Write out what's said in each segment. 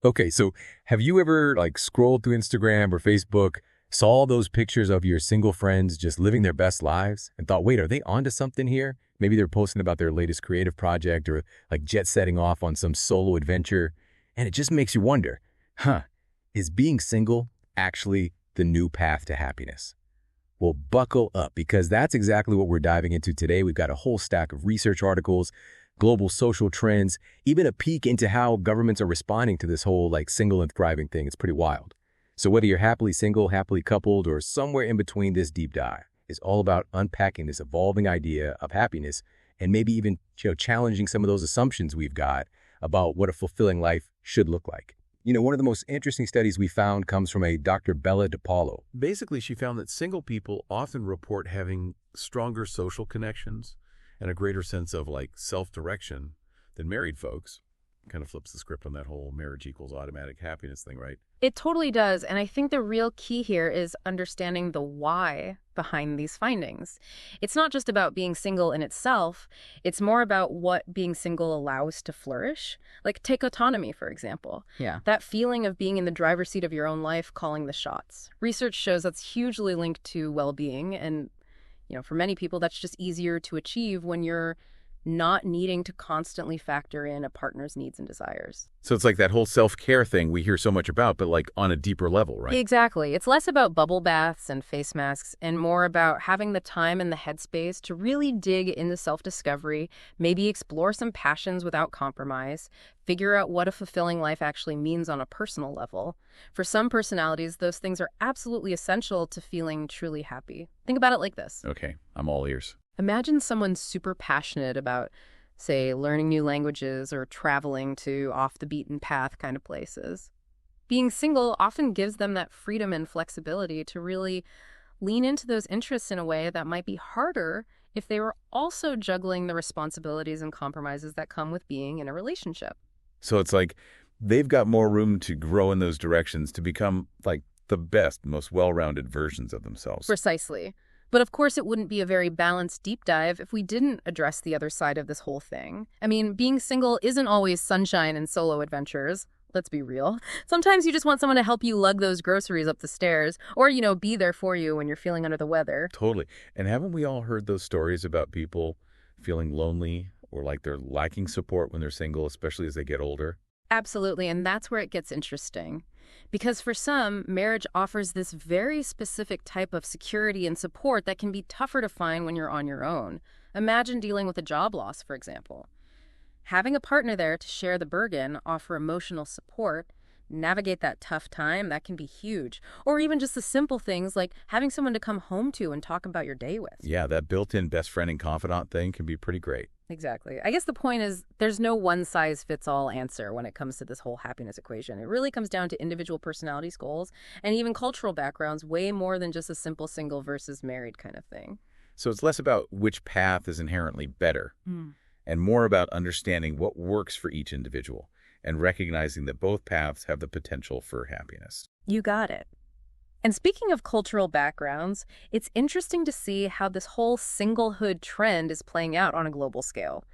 Okay, so have you ever scrolled through Instagram or Facebook, saw those pictures of your single friends just living their best lives and thought, wait, are they onto something here? Maybe they're posting about their latest creative project or jet setting off on some solo adventure. And it just makes you wonder, huh, is being single actually the new path to happiness? Well, buckle up because that's exactly what we're diving into today. We've got a whole stack of research articles, global social trends, even a peek into how governments are responding to this whole single and thriving thing. It's pretty wild. So whether you're happily single, happily coupled, or somewhere in between, this deep dive is all about unpacking this evolving idea of happiness and maybe even challenging some of those assumptions we've got about what a fulfilling life should look like. One of the most interesting studies we found comes from a Dr. Bella DiPaolo. Basically, she found that single people often report having stronger social connections and a greater sense of self-direction than married folks. Kind of flips the script on that whole marriage equals automatic happiness thing, right? It totally does. And I think the real key here is understanding the why behind these findings. It's not just about being single in itself. It's more about what being single allows to flourish. Take autonomy, for example. Yeah. That feeling of being in the driver's seat of your own life, calling the shots. Research shows that's hugely linked to well-being. And, for many people, that's just easier to achieve when you're not needing to constantly factor in a partner's needs and desires. So it's like that whole self-care thing we hear so much about, but on a deeper level, right? Exactly. It's less about bubble baths and face masks and more about having the time and the headspace to really dig into self-discovery, maybe explore some passions without compromise, figure out what a fulfilling life actually means on a personal level. For some personalities, those things are absolutely essential to feeling truly happy. Think about it like this. Okay, I'm all ears. Imagine someone super passionate about, say, learning new languages or traveling to off-the-beaten-path kind of places. Being single often gives them that freedom and flexibility to really lean into those interests in a way that might be harder if they were also juggling the responsibilities and compromises that come with being in a relationship. So it's like they've got more room to grow in those directions to become the best, most well-rounded versions of themselves. Precisely. But of course, it wouldn't be a very balanced deep dive if we didn't address the other side of this whole thing. I mean, being single isn't always sunshine and solo adventures. Let's be real. Sometimes you just want someone to help you lug those groceries up the stairs or, be there for you when you're feeling under the weather. Totally. And haven't we all heard those stories about people feeling lonely or like they're lacking support when they're single, especially as they get older? Absolutely, and that's where it gets interesting. Because for some, marriage offers this very specific type of security and support that can be tougher to find when you're on your own. Imagine dealing with a job loss, for example. Having a partner there to share the burden, offer emotional support, navigate that tough time, that can be huge. Or even just the simple things like having someone to come home to and talk about your day with. Yeah, that built-in best friend and confidant thing can be pretty great. Exactly. I guess the point is there's no one-size-fits-all answer when it comes to this whole happiness equation. It really comes down to individual personality goals and even cultural backgrounds way more than just a simple single versus married kind of thing. So it's less about which path is inherently better and more about understanding what works for each individual and recognizing that both paths have the potential for happiness. You got it. And speaking of cultural backgrounds, it's interesting to see how this whole singlehood trend is playing out on a global scale.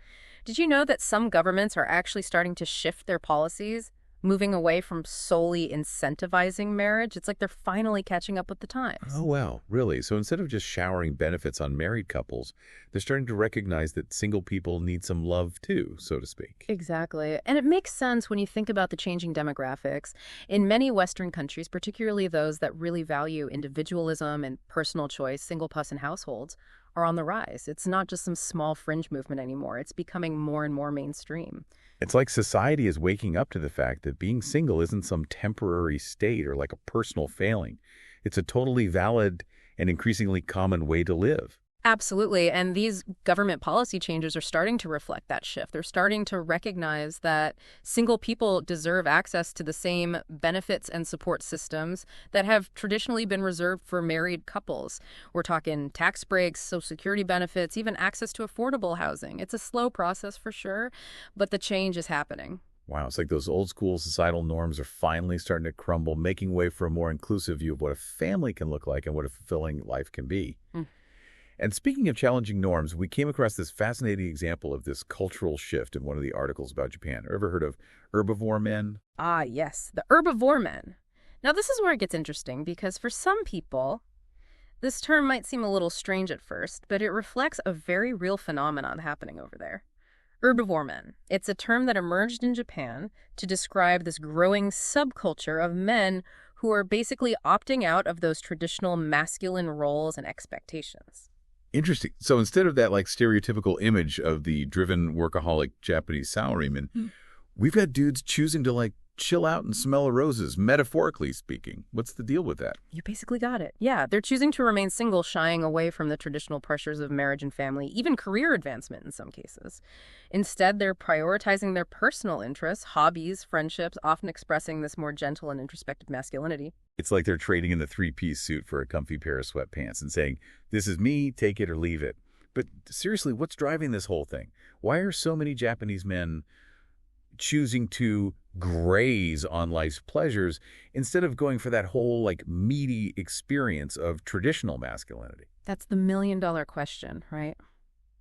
Did you know that some governments are actually starting to shift their policies, moving away from solely incentivizing marriage? It's like they're finally catching up with the times. Oh, wow. Really? So instead of just showering benefits on married couples, they're starting to recognize that single people need some love too, so to speak. Exactly. And it makes sense when you think about the changing demographics. In many Western countries, particularly those that really value individualism and personal choice, single-person households are on the rise. It's not just some small fringe movement anymore. It's becoming more and more mainstream. It's like society is waking up to the fact that being single isn't some temporary state or like a personal failing. It's a totally valid and increasingly common way to live. Absolutely. And these government policy changes are starting to reflect that shift. They're starting to recognize that single people deserve access to the same benefits and support systems that have traditionally been reserved for married couples. We're talking tax breaks, Social Security benefits, even access to affordable housing. It's a slow process for sure, but the change is happening. Wow, it's like those old school societal norms are finally starting to crumble, making way for a more inclusive view of what a family can look like and what a fulfilling life can be. And speaking of challenging norms, we came across this fascinating example of this cultural shift in one of the articles about Japan. Ever heard of herbivore men? Ah, yes, the herbivore men. Now, this is where it gets interesting because for some people, this term might seem a little strange at first, but it reflects a very real phenomenon happening over there. Herbivore men. It's a term that emerged in Japan to describe this growing subculture of men who are basically opting out of those traditional masculine roles and expectations. Interesting. So instead of that like stereotypical image of the driven workaholic Japanese salaryman, we've got dudes choosing to like chill out and smell roses, metaphorically speaking. What's the deal with that? You basically got it. Yeah, they're choosing to remain single, shying away from the traditional pressures of marriage and family, even career advancement in some cases. Instead, they're prioritizing their personal interests, hobbies, friendships, often expressing this more gentle and introspective masculinity. It's like they're trading in the three-piece suit for a comfy pair of sweatpants and saying, this is me, take it or leave it. But seriously, what's driving this whole thing? Why are so many Japanese men choosing to graze on life's pleasures instead of going for that whole like meaty experience of traditional masculinity? That's the million-dollar question, right?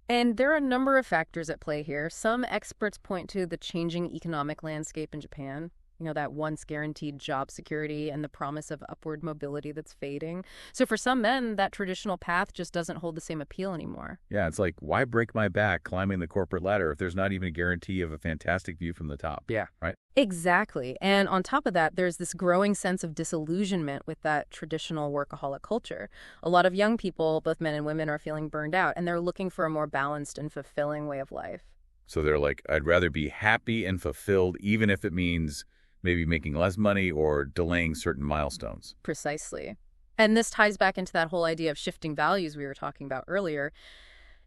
And there are a number of factors at play here. Some experts point to the changing economic landscape in Japan. You know, that once guaranteed job security and the promise of upward mobility that's fading. So for some men, that traditional path just doesn't hold the same appeal anymore. Yeah, it's like, why break my back climbing the corporate ladder if there's not even a guarantee of a fantastic view from the top? Yeah. Right? Exactly. And on top of that, there's this growing sense of disillusionment with that traditional workaholic culture. A lot of young people, both men and women, are feeling burned out, and they're looking for a more balanced and fulfilling way of life. So they're like, I'd rather be happy and fulfilled, even if it means maybe making less money or delaying certain milestones. Precisely. And this ties back into that whole idea of shifting values we were talking about earlier.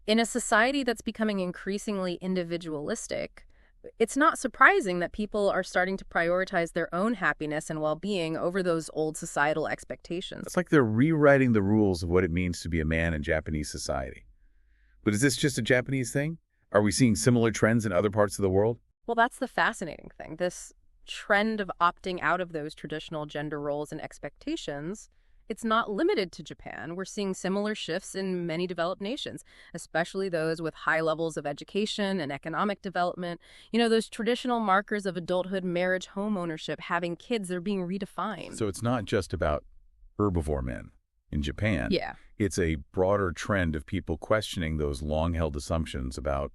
In a society that's becoming increasingly individualistic, it's not surprising that people are starting to prioritize their own happiness and well-being over those old societal expectations. It's like they're rewriting the rules of what it means to be a man in Japanese society. But is this just a Japanese thing? Are we seeing similar trends in other parts of the world? Well, that's the fascinating thing. This trend of opting out of those traditional gender roles and expectations, it's not limited to Japan. We're seeing similar shifts in many developed nations, especially those with high levels of education and economic development. You know, those traditional markers of adulthood, marriage, home ownership, having kids, they're being redefined. So it's not just about herbivore men in Japan. Yeah. It's a broader trend of people questioning those long-held assumptions about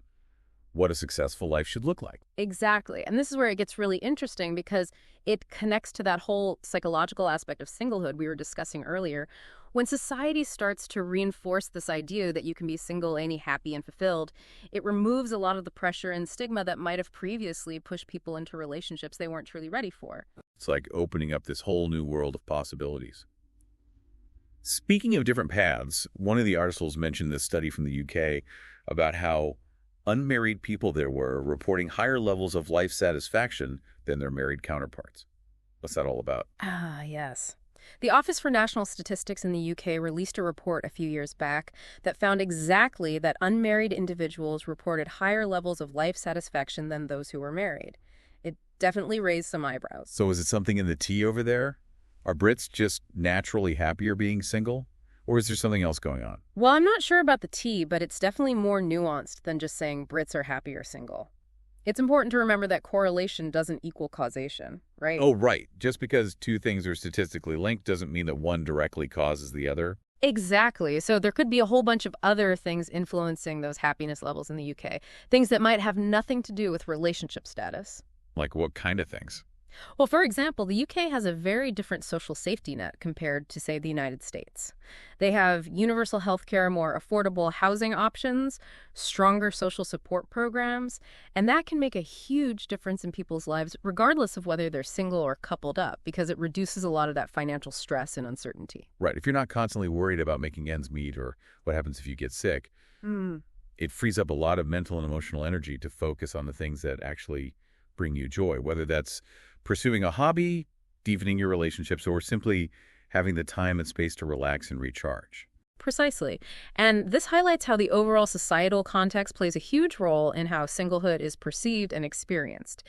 what a successful life should look like. Exactly. And this is where it gets really interesting because it connects to that whole psychological aspect of singlehood we were discussing earlier. When society starts to reinforce this idea that you can be single, any, happy, and fulfilled, it removes a lot of the pressure and stigma that might have previously pushed people into relationships they weren't truly ready for. It's like opening up this whole new world of possibilities. Speaking of different paths, one of the articles mentioned this study from the UK about how unmarried people there were reporting higher levels of life satisfaction than their married counterparts. What's that all about? Ah, yes. The Office for National Statistics in the UK released a report a few years back that found exactly that unmarried individuals reported higher levels of life satisfaction than those who were married. It definitely raised some eyebrows. So is it something in the tea over there? Are Brits just naturally happier being single? Or is there something else going on? Well, I'm not sure about the tea, but it's definitely more nuanced than just saying Brits are happier single. It's important to remember that correlation doesn't equal causation, right? Oh, right. Just because two things are statistically linked doesn't mean that one directly causes the other. Exactly. So there could be a whole bunch of other things influencing those happiness levels in the UK. Things that might have nothing to do with relationship status. Like what kind of things? Well, for example, the UK has a very different social safety net compared to, say, the United States. They have universal health care, more affordable housing options, stronger social support programs, and that can make a huge difference in people's lives, regardless of whether they're single or coupled up, because it reduces a lot of that financial stress and uncertainty. Right. If you're not constantly worried about making ends meet or what happens if you get sick, it frees up a lot of mental and emotional energy to focus on the things that actually bring you joy, whether that's pursuing a hobby, deepening your relationships, or simply having the time and space to relax and recharge. Precisely. And this highlights how the overall societal context plays a huge role in how singlehood is perceived and experienced.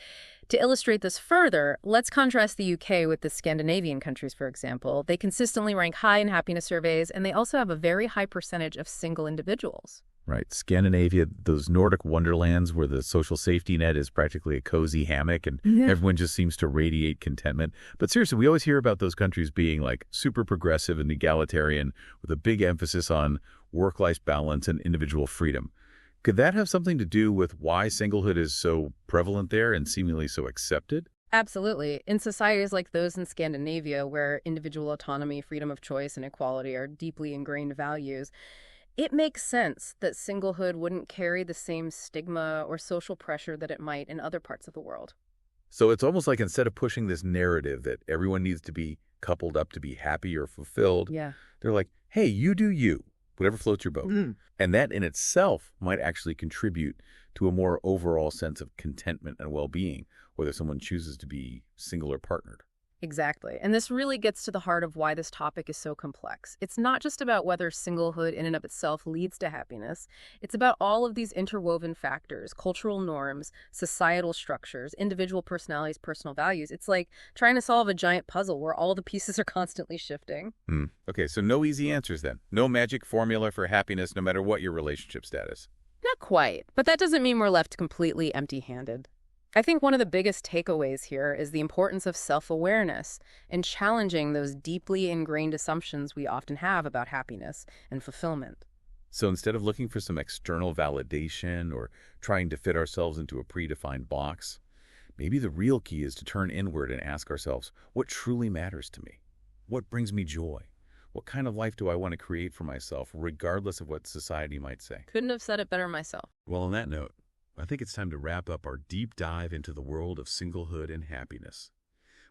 To illustrate this further, let's contrast the UK with the Scandinavian countries, for example. They consistently rank high in happiness surveys, and they also have a very high percentage of single individuals. Right. Scandinavia, those Nordic wonderlands where the social safety net is practically a cozy hammock and everyone just seems to radiate contentment. But seriously, we always hear about those countries being like super progressive and egalitarian with a big emphasis on work-life balance and individual freedom. Could that have something to do with why singlehood is so prevalent there and seemingly so accepted? Absolutely. In societies like those in Scandinavia, where individual autonomy, freedom of choice, and equality are deeply ingrained values, it makes sense that singlehood wouldn't carry the same stigma or social pressure that it might in other parts of the world. So it's almost like instead of pushing this narrative that everyone needs to be coupled up to be happy or fulfilled, Yeah. they're like, hey, you do you, whatever floats your boat. And that in itself might actually contribute to a more overall sense of contentment and well-being, whether someone chooses to be single or partnered. Exactly. And this really gets to the heart of why this topic is so complex. It's not just about whether singlehood in and of itself leads to happiness. It's about all of these interwoven factors, cultural norms, societal structures, individual personalities, personal values. It's like trying to solve a giant puzzle where all the pieces are constantly shifting. Okay, so no easy answers then. No magic formula for happiness, no matter what your relationship status. Not quite, but that doesn't mean we're left completely empty-handed. I think one of the biggest takeaways here is the importance of self-awareness and challenging those deeply ingrained assumptions we often have about happiness and fulfillment. So instead of looking for some external validation or trying to fit ourselves into a predefined box, maybe the real key is to turn inward and ask ourselves, what truly matters to me? What brings me joy? What kind of life do I want to create for myself, regardless of what society might say? Couldn't have said it better myself. Well, on that note, I think it's time to wrap up our deep dive into the world of singlehood and happiness.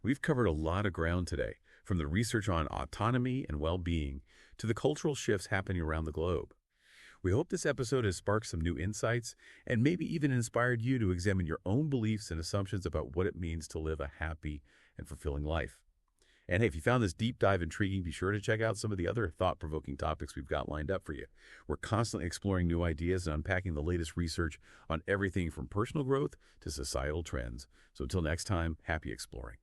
We've covered a lot of ground today, from the research on autonomy and well-being to the cultural shifts happening around the globe. We hope this episode has sparked some new insights and maybe even inspired you to examine your own beliefs and assumptions about what it means to live a happy and fulfilling life. And hey, if you found this deep dive intriguing, be sure to check out some of the other thought-provoking topics we've got lined up for you. We're constantly exploring new ideas and unpacking the latest research on everything from personal growth to societal trends. So until next time, happy exploring.